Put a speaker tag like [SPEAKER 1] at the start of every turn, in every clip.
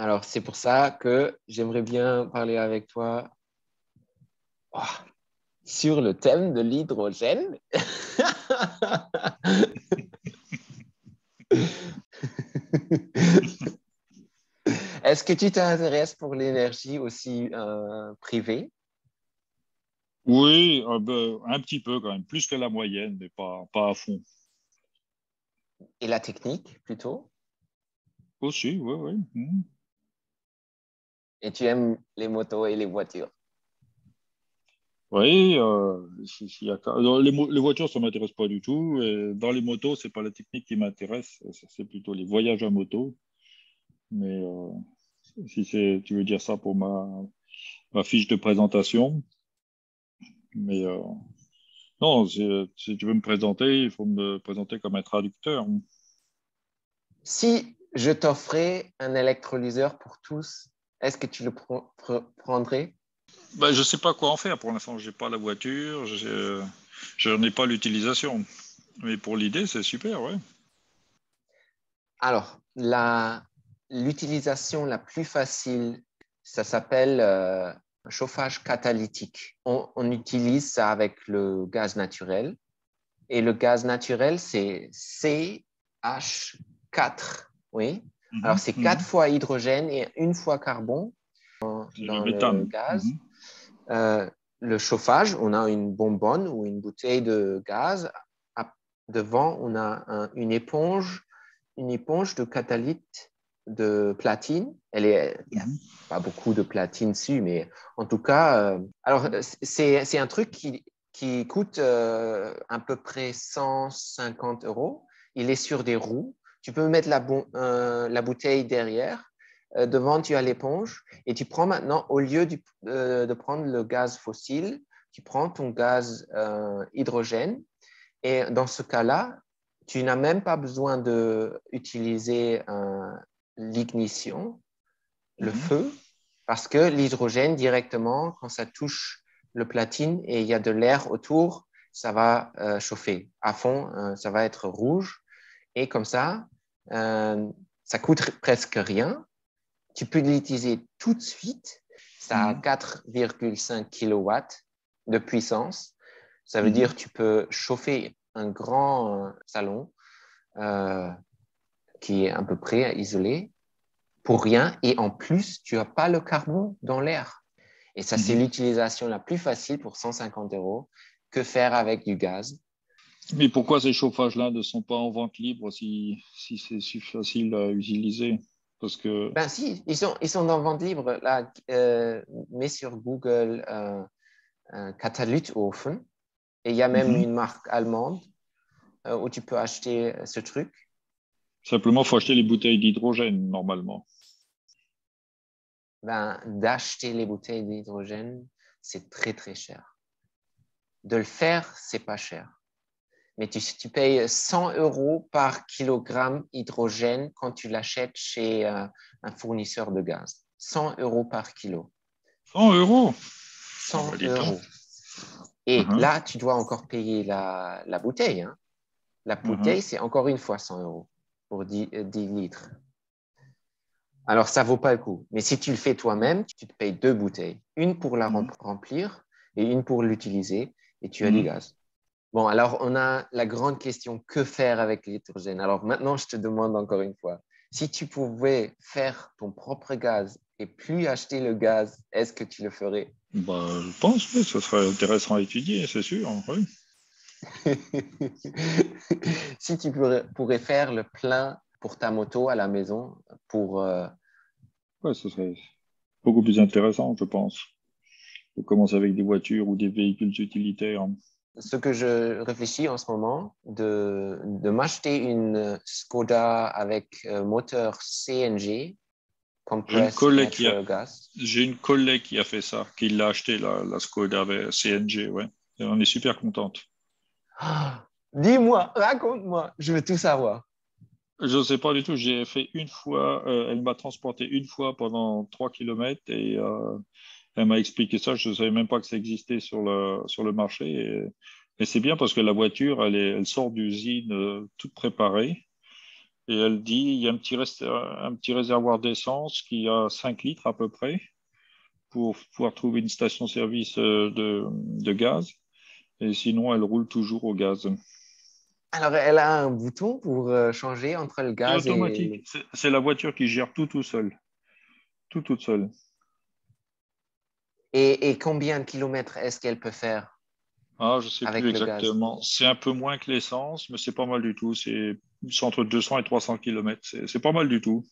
[SPEAKER 1] Alors, c'est pour ça que j'aimerais bien parler avec toi oh, sur le thème de l'hydrogène. Est-ce que tu t'intéresses pour l'énergie aussi privée
[SPEAKER 2] Oui, ben, un petit peu quand même, plus que la moyenne, mais pas à fond.
[SPEAKER 1] et la technique plutôt?
[SPEAKER 2] Aussi, oui, oui.
[SPEAKER 1] Et tu aimes les motos et les voitures?
[SPEAKER 2] Oui, dans les voitures, ça ne m'intéresse pas du tout. Et dans les motos, c'est pas la technique qui m'intéresse, c'est plutôt les voyages à moto. Mais si tu veux dire ça pour ma fiche de présentation. Mais non, si tu veux me présenter, il faut me présenter comme un traducteur.
[SPEAKER 1] Si je t'offrais un électrolyseur pour tous, est-ce que tu le prendrais?
[SPEAKER 2] Ben, je ne sais pas quoi en faire pour l'instant. Je n'ai pas la voiture, je n'en ai pas l'utilisation. Mais pour l'idée, c'est super, ouais.
[SPEAKER 1] Alors, l'utilisation la plus facile, ça s'appelle chauffage catalytique. On utilise ça avec le gaz naturel. Et le gaz naturel, c'est CH4. Oui. Alors,
[SPEAKER 2] Mhm,
[SPEAKER 1] c'est quatre
[SPEAKER 2] mhm.
[SPEAKER 1] fois hydrogène et une fois carbone
[SPEAKER 2] C'est le
[SPEAKER 1] dans le
[SPEAKER 2] méthane.
[SPEAKER 1] gaz.
[SPEAKER 2] Mhm,
[SPEAKER 1] Euh, le chauffage, on a une bonbonne ou une bouteille de gaz. Devant, on a une éponge de catalyte de platine. Il n'y a
[SPEAKER 2] mhm,
[SPEAKER 1] pas beaucoup de platine dessus, mais en tout cas, alors c'est un truc qui coûte à peu près 150 euros. Il est sur des roues. Tu peux mettre la bouteille derrière. Devant, tu as l'éponge et tu prends maintenant, au lieu de prendre le gaz fossile, tu prends ton gaz hydrogène et dans ce cas-là, tu n'as même pas besoin d'utiliser l'ignition, le
[SPEAKER 2] mhm,
[SPEAKER 1] feu, parce que l'hydrogène directement, quand ça touche le platine et il y a de l'air autour, ça va chauffer à fond, ça va être rouge. Et comme ça coûte presque rien. Tu peux l'utiliser tout de suite. Ça a
[SPEAKER 2] mhm,
[SPEAKER 1] 4,5 kilowatts de puissance. Ça veut dire
[SPEAKER 2] mhm.
[SPEAKER 1] que tu peux chauffer un grand salon euh, qui est à peu près isolé pour rien. Et en plus, tu n'as pas le carbone dans l'air. Et ça, c'est
[SPEAKER 2] Mhm.
[SPEAKER 1] l'utilisation la plus facile pour 150 euros. Que faire avec du gaz?
[SPEAKER 2] Mais pourquoi ces chauffages-là ne sont pas en vente libre si c'est si facile à utiliser? Parce que,
[SPEAKER 1] Ben si, ils sont en vente libre. Là, mets sur Google Katalytofen. Et il y a même
[SPEAKER 2] mhm.
[SPEAKER 1] une marque allemande où tu peux acheter ce truc.
[SPEAKER 2] Simplement, il faut acheter les bouteilles d'hydrogène, normalement.
[SPEAKER 1] Ben, d'acheter les bouteilles d'hydrogène, c'est très, très cher. De le faire, c'est pas cher. Mais tu payes 100 euros par kilogramme d'hydrogène quand tu l'achètes chez un fournisseur de gaz. 100 euros par kilo.
[SPEAKER 2] 100 euros? Ah bah
[SPEAKER 1] 100
[SPEAKER 2] dis donc.
[SPEAKER 1] euros. Et
[SPEAKER 2] Mhm,
[SPEAKER 1] là, tu dois encore payer la bouteille. Hein. La
[SPEAKER 2] mhm,
[SPEAKER 1] bouteille, c'est encore une fois 100 euros pour 10 litres. Alors, ça vaut pas le coup. Mais si tu le fais toi-même, tu te payes deux bouteilles. Une pour la
[SPEAKER 2] mhm,
[SPEAKER 1] remplir et une pour l'utiliser et tu as du
[SPEAKER 2] mhm.
[SPEAKER 1] gaz. Bon, alors on a la grande question, que faire avec l'hydrogène? Alors maintenant, je te demande encore une fois, si tu pouvais faire ton propre gaz et plus acheter le gaz, est-ce que tu le ferais?
[SPEAKER 2] Bah, je pense que ce serait intéressant à étudier, c'est sûr. Oui.
[SPEAKER 1] Si tu pourrais faire le plein pour ta moto à la maison, pour
[SPEAKER 2] Ouais, ce serait beaucoup plus intéressant, je pense. De commencer avec des voitures ou des véhicules utilitaires.
[SPEAKER 1] ce que je réfléchis en ce moment, de m'acheter une Skoda avec moteur CNG,
[SPEAKER 2] J'ai une
[SPEAKER 1] Compressed
[SPEAKER 2] collègue qui a,
[SPEAKER 1] Natural Gas.
[SPEAKER 2] j'ai une collègue qui a fait ça, qui l'a acheté, la Skoda avec CNG, ouais. Et on est super contente.
[SPEAKER 1] Ah, dis-moi, raconte-moi, je veux tout savoir.
[SPEAKER 2] Je ne sais pas du tout, j'ai fait une fois, elle m'a transporté une fois pendant 3 kilomètres et elle m'a expliqué ça. Je ne savais même pas que ça existait sur le marché. Et c'est bien parce que la voiture, elle sort d'usine toute préparée. Et elle dit, il y a un petit réservoir d'essence qui a 5 litres à peu près pour pouvoir trouver une station-service de gaz. Et sinon, elle roule toujours au gaz.
[SPEAKER 1] Alors, elle a un bouton pour changer entre le
[SPEAKER 2] C'est
[SPEAKER 1] gaz et
[SPEAKER 2] automatique. C'est la voiture qui gère tout seul. Toute seule.
[SPEAKER 1] et combien de kilomètres est-ce qu'elle peut faire
[SPEAKER 2] Ah, je sais plus
[SPEAKER 1] avec le gaz?
[SPEAKER 2] exactement. C'est un peu moins que l'essence, mais c'est pas mal du tout. C'est entre 200 et 300 kilomètres. C'est pas mal du tout.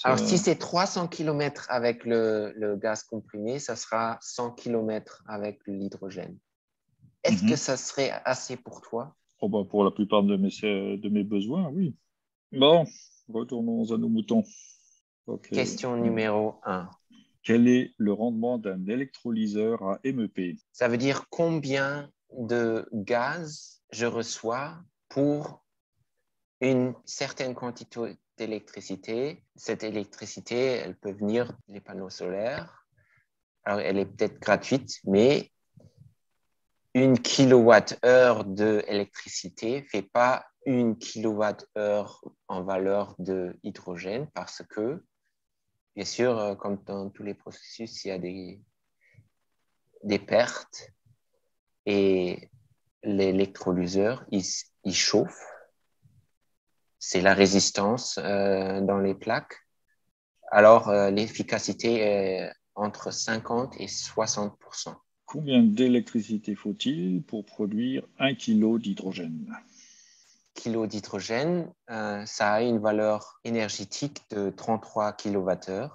[SPEAKER 1] Alors, si
[SPEAKER 2] C'est-
[SPEAKER 1] c'est 300 kilomètres avec le gaz comprimé, ça sera 100 kilomètres avec l'hydrogène. Est-ce que
[SPEAKER 2] Mhm.
[SPEAKER 1] ça serait assez pour toi?
[SPEAKER 2] Oh, bah, pour la plupart de mes besoins, oui. Bon, retournons à nos moutons. Ok.
[SPEAKER 1] Question numéro un.
[SPEAKER 2] Quel est le rendement d'un électrolyseur à MEP?
[SPEAKER 1] Ça veut dire combien de gaz je reçois pour une certaine quantité d'électricité. Cette électricité, elle peut venir des panneaux solaires. Alors, elle est peut-être gratuite, mais une kilowattheure d'électricité ne fait pas une kilowattheure en valeur de hydrogène parce que, bien sûr, comme dans tous les processus, il y a des pertes et l'électrolyseur, il chauffe. C'est la résistance dans les plaques. Alors, l'efficacité est entre 50 et 60%.
[SPEAKER 2] Combien d'électricité faut-il pour produire 1 kg d'hydrogène?
[SPEAKER 1] Kilo d'hydrogène, ça a une valeur énergétique de 33 kWh,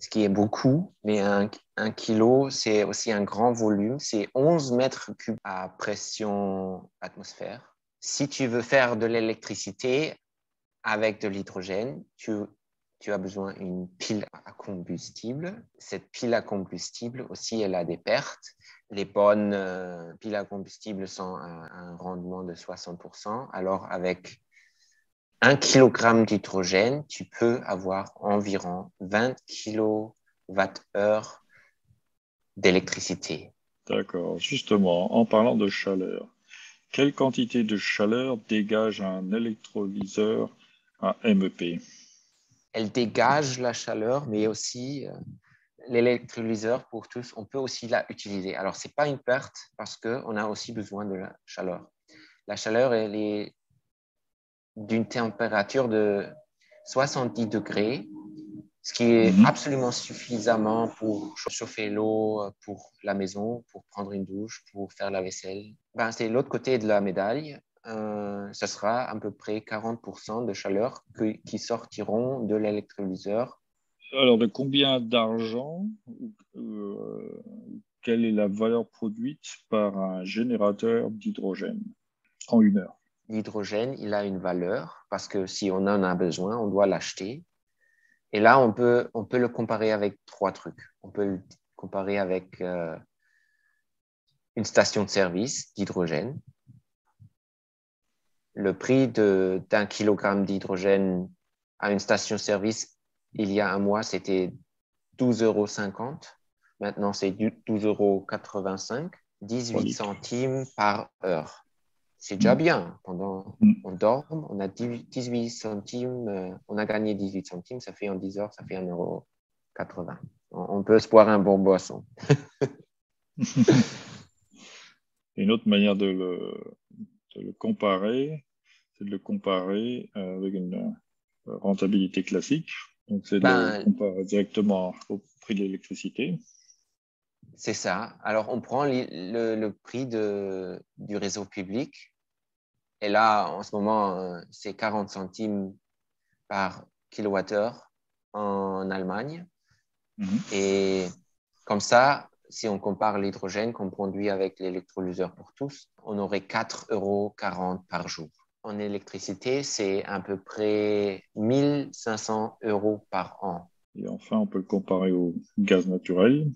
[SPEAKER 1] ce qui est beaucoup, mais un kilo, c'est aussi un grand volume, c'est 11 mètres cubes à pression atmosphère. Si tu veux faire de l'électricité avec de l'hydrogène, tu as besoin d'une pile à combustible. Cette pile à combustible aussi, elle a des pertes. Les bonnes piles à combustible sont à un rendement de 60%. Alors, avec 1 kg d'hydrogène, tu peux avoir environ 20 kWh d'électricité.
[SPEAKER 2] D'accord. Justement, en parlant de chaleur, quelle quantité de chaleur dégage un électrolyseur à MEP?
[SPEAKER 1] Elle dégage la chaleur, mais aussi l'électrolyseur pour tous, on peut aussi l'utiliser. Alors, ce n'est pas une perte parce qu'on a aussi besoin de la chaleur. La chaleur, elle est d'une température de 70 degrés, ce qui est
[SPEAKER 2] Mhm.
[SPEAKER 1] absolument suffisamment pour chauffer l'eau pour la maison, pour prendre une douche, pour faire la vaisselle. Ben, c'est l'autre côté de la médaille. Ce sera à peu près 40% de chaleur qui sortiront de l'électrolyseur.
[SPEAKER 2] Alors, de combien d'argent, euh, quelle est la valeur produite par un générateur d'hydrogène en 1 heure?
[SPEAKER 1] L'hydrogène, il a une valeur parce que si on en a besoin, on doit l'acheter. Et là, on peut le comparer avec trois trucs. On peut le comparer avec une station de service d'hydrogène. Le prix d'un kilogramme d'hydrogène à une station-service, il y a un mois, c'était 12,50 €. Maintenant, c'est 12,85 €,
[SPEAKER 2] 3
[SPEAKER 1] 18
[SPEAKER 2] litres.
[SPEAKER 1] centimes par heure. C'est déjà
[SPEAKER 2] Mm.
[SPEAKER 1] bien. Pendant
[SPEAKER 2] Mm.
[SPEAKER 1] on dort, on a 18 centimes, on a gagné 18 centimes, ça fait en 10 heures, ça fait 1,80 €. On peut se boire un bon boisson.
[SPEAKER 2] Une autre manière de le comparer, c'est de le comparer avec une rentabilité classique. Donc, c'est de le
[SPEAKER 1] Ben,
[SPEAKER 2] comparer directement au prix de l'électricité.
[SPEAKER 1] c'est ça. Alors, on prend le prix du réseau public. Et là, en ce moment, c'est 40 centimes par kilowattheure en Allemagne.
[SPEAKER 2] Mhm.
[SPEAKER 1] Et comme ça, si on compare l'hydrogène qu'on produit avec l'électrolyseur pour tous, on aurait 4,40 € par jour. En électricité, c'est à peu près 1 500 € par an.
[SPEAKER 2] Et enfin, on peut le comparer au gaz naturel.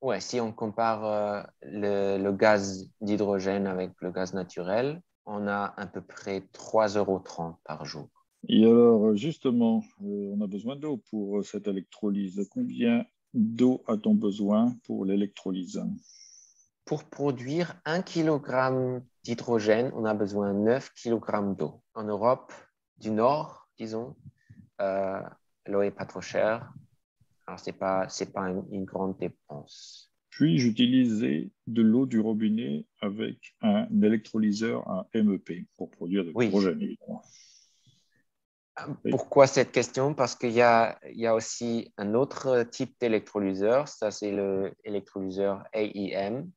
[SPEAKER 1] Ouais, si on compare le gaz d'hydrogène avec le gaz naturel, on a à peu près 3,30 € par jour.
[SPEAKER 2] Et alors, justement, on a besoin d'eau pour cette électrolyse. Combien d'eau a-t-on besoin pour l'électrolyse?
[SPEAKER 1] Pour produire 1 kg d'hydrogène, on a besoin de 9 kg d'eau. En Europe, du Nord, disons. L'eau n'est pas trop chère. Alors, c'est pas une grande dépense.
[SPEAKER 2] Puis j'utilisais de l'eau du robinet avec un électrolyseur, un MEP, pour produire de
[SPEAKER 1] Oui.
[SPEAKER 2] l'hydrogène, évidemment. Oui.
[SPEAKER 1] Pourquoi cette question? Parce il y a aussi un autre type d'électrolyseur. Ça, c'est l'électrolyseur AEM,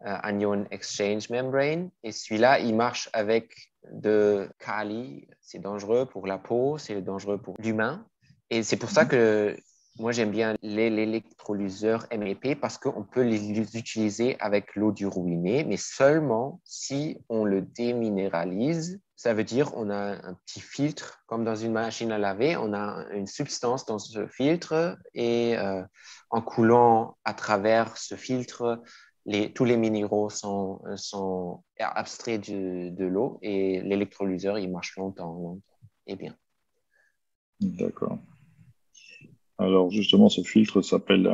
[SPEAKER 1] Anion Exchange Membrane. Et celui-là, il marche avec de kali. C'est dangereux pour la peau, c'est dangereux pour l'humain. Et c'est pour ça que moi, j'aime bien l'électrolyseur MEP parce qu'on peut les utiliser avec l'eau du robinet, mais seulement si on le déminéralise. Ça veut dire on a un petit filtre, comme dans une machine à laver, on a une substance dans ce filtre et en coulant à travers ce filtre, tous les minéraux sont abstraits de l'eau et l'électrolyseur, il marche longtemps et bien.
[SPEAKER 2] D'accord. Alors justement, ce filtre s'appelle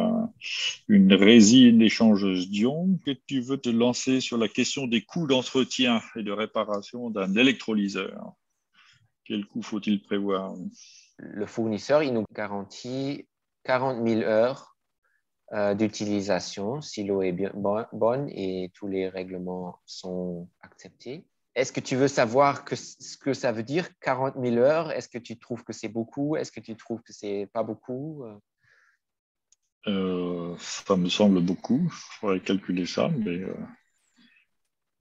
[SPEAKER 2] une résine échangeuse d'ions. Et tu veux te lancer sur la question des coûts d'entretien et de réparation d'un électrolyseur. Quel coût faut-il prévoir?
[SPEAKER 1] Le fournisseur, il nous garantit 40 000 heures d'utilisation si l'eau est bien bonne et tous les règlements sont acceptés. Est-ce que tu veux savoir ce que ça veut dire, 40 000 heures? Est-ce que tu trouves que c'est beaucoup? Est-ce que tu trouves que c'est pas beaucoup?
[SPEAKER 2] Ça me semble beaucoup. Il faudrait calculer ça, mais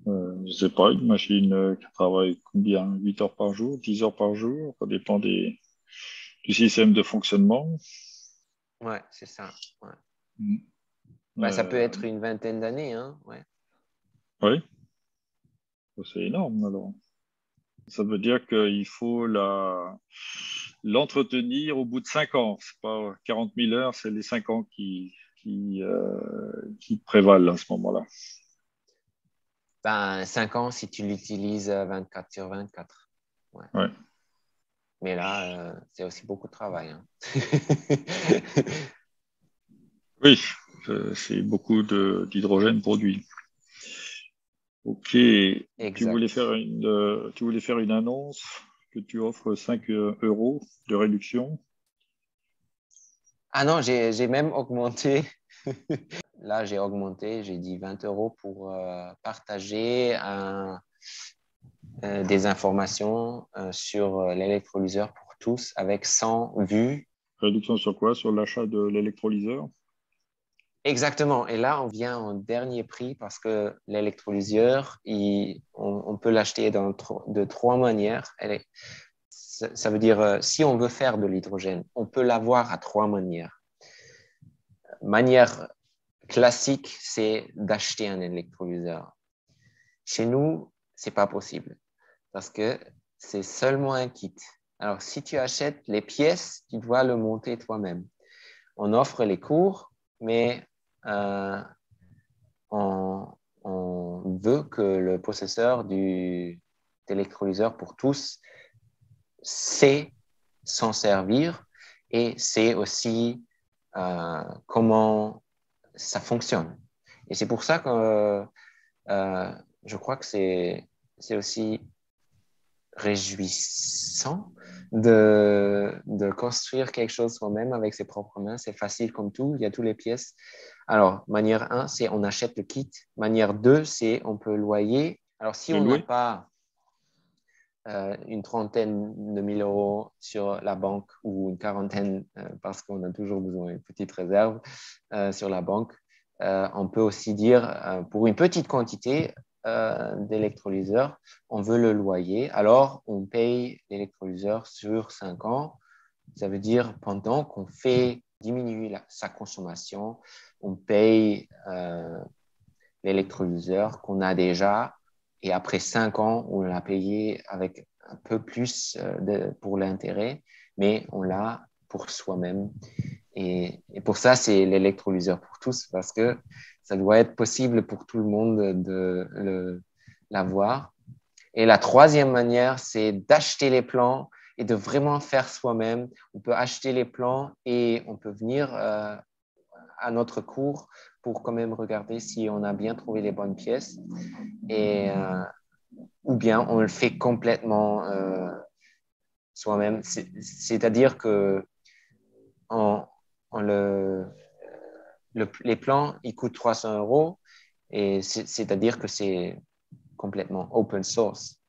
[SPEAKER 2] je ne sais pas, une machine qui travaille combien? 8 heures par jour, 10 heures par jour? Ça dépend du système de fonctionnement.
[SPEAKER 1] Ouais, c'est ça. Ouais.
[SPEAKER 2] Mm.
[SPEAKER 1] Bah, ça peut être une vingtaine d'années. Hein? Ouais.
[SPEAKER 2] Oui, c'est énorme alors. Ça veut dire qu'il faut l'entretenir au bout de 5 ans. C'est pas 40 000 heures, c'est les 5 ans qui prévalent à ce moment-là.
[SPEAKER 1] Ben, 5 ans si tu l'utilises 24 sur 24. Ouais.
[SPEAKER 2] Ouais.
[SPEAKER 1] Mais là, c'est aussi beaucoup de travail. Hein.
[SPEAKER 2] Oui, c'est beaucoup d'hydrogène produit. Ok,
[SPEAKER 1] Exact.
[SPEAKER 2] tu voulais faire une annonce que tu offres 5 euros de réduction.
[SPEAKER 1] Ah non, j'ai même augmenté. Là, j'ai augmenté, j'ai dit 20 euros pour partager des informations sur l'électrolyseur pour tous avec 100 vues.
[SPEAKER 2] Réduction sur quoi? Sur l'achat de l'électrolyseur?
[SPEAKER 1] Exactement. Et là, on vient en dernier prix parce que l'électrolyseur, on peut l'acheter de trois manières. Ça veut dire, si on veut faire de l'hydrogène, on peut l'avoir à trois manières. Manière classique, c'est d'acheter un électrolyseur. Chez nous, c'est pas possible parce que c'est seulement un kit. Alors, si tu achètes les pièces, tu dois le monter toi-même. On offre les cours, mais on, on veut que le possesseur d'électrolyseur pour tous sait s'en servir et sait aussi comment ça fonctionne. Et c'est pour ça que je crois que c'est aussi réjouissant de construire quelque chose soi-même avec ses propres mains. C'est facile comme tout, il y a toutes les pièces. Alors, manière 1, c'est on achète le kit. Manière 2, c'est on peut loyer. Alors, si
[SPEAKER 2] Le
[SPEAKER 1] on n'a
[SPEAKER 2] louer?
[SPEAKER 1] pas une trentaine de mille euros sur la banque ou une quarantaine, parce qu'on a toujours besoin d'une petite réserve sur la banque, on peut aussi dire pour une petite quantité d'électrolyseur, on veut le loyer. Alors, on paye l'électrolyseur sur 5 ans. Ça veut dire pendant qu'on fait diminuer sa consommation, on paye l'électrolyseur qu'on a déjà et après 5 ans, on l'a payé avec un peu plus pour l'intérêt, mais on l'a pour soi-même. Et pour ça, c'est l'électrolyseur pour tous parce que ça doit être possible pour tout le monde de l'avoir. Et la troisième manière, c'est d'acheter les plans et de vraiment faire soi-même. On peut acheter les plans et on peut venir à notre cours pour quand même regarder si on a bien trouvé les bonnes pièces. Et, ou bien on le fait complètement soi-même. C'est-à-dire que on, on les plans, ils coûtent 300 euros et c'est-à-dire que c'est complètement open source.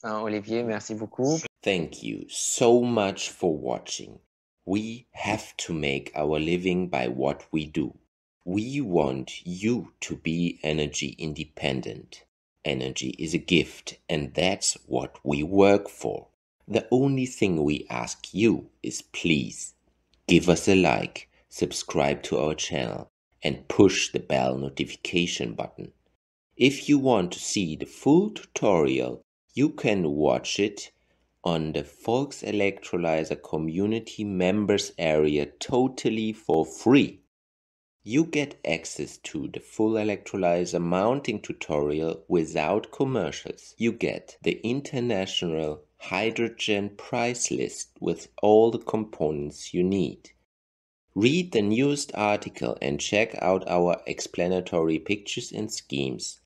[SPEAKER 1] Olivier, merci beaucoup.
[SPEAKER 3] Thank you so much for watching. We have to make our living by what we do. We want you to be energy independent. Energy is a gift, and that's what we work for. The only thing we ask you is please give us a like, subscribe to our channel, and push the bell notification button. If you want to see the full tutorial, you can watch it on the Volkselectrolyzer community members area totally for free. You get access to the full electrolyzer mounting tutorial without commercials. You get the international hydrogen price list with all the components you need. Read the newest article and check out our explanatory pictures and schemes.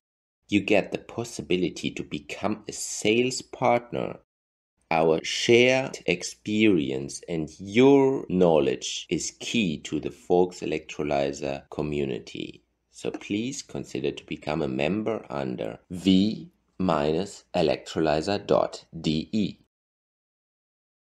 [SPEAKER 3] You get the possibility to become a sales partner. Our shared experience and your knowledge is key to the Volkselectrolyzer community. So please consider to become a member under v-electrolyzer.de.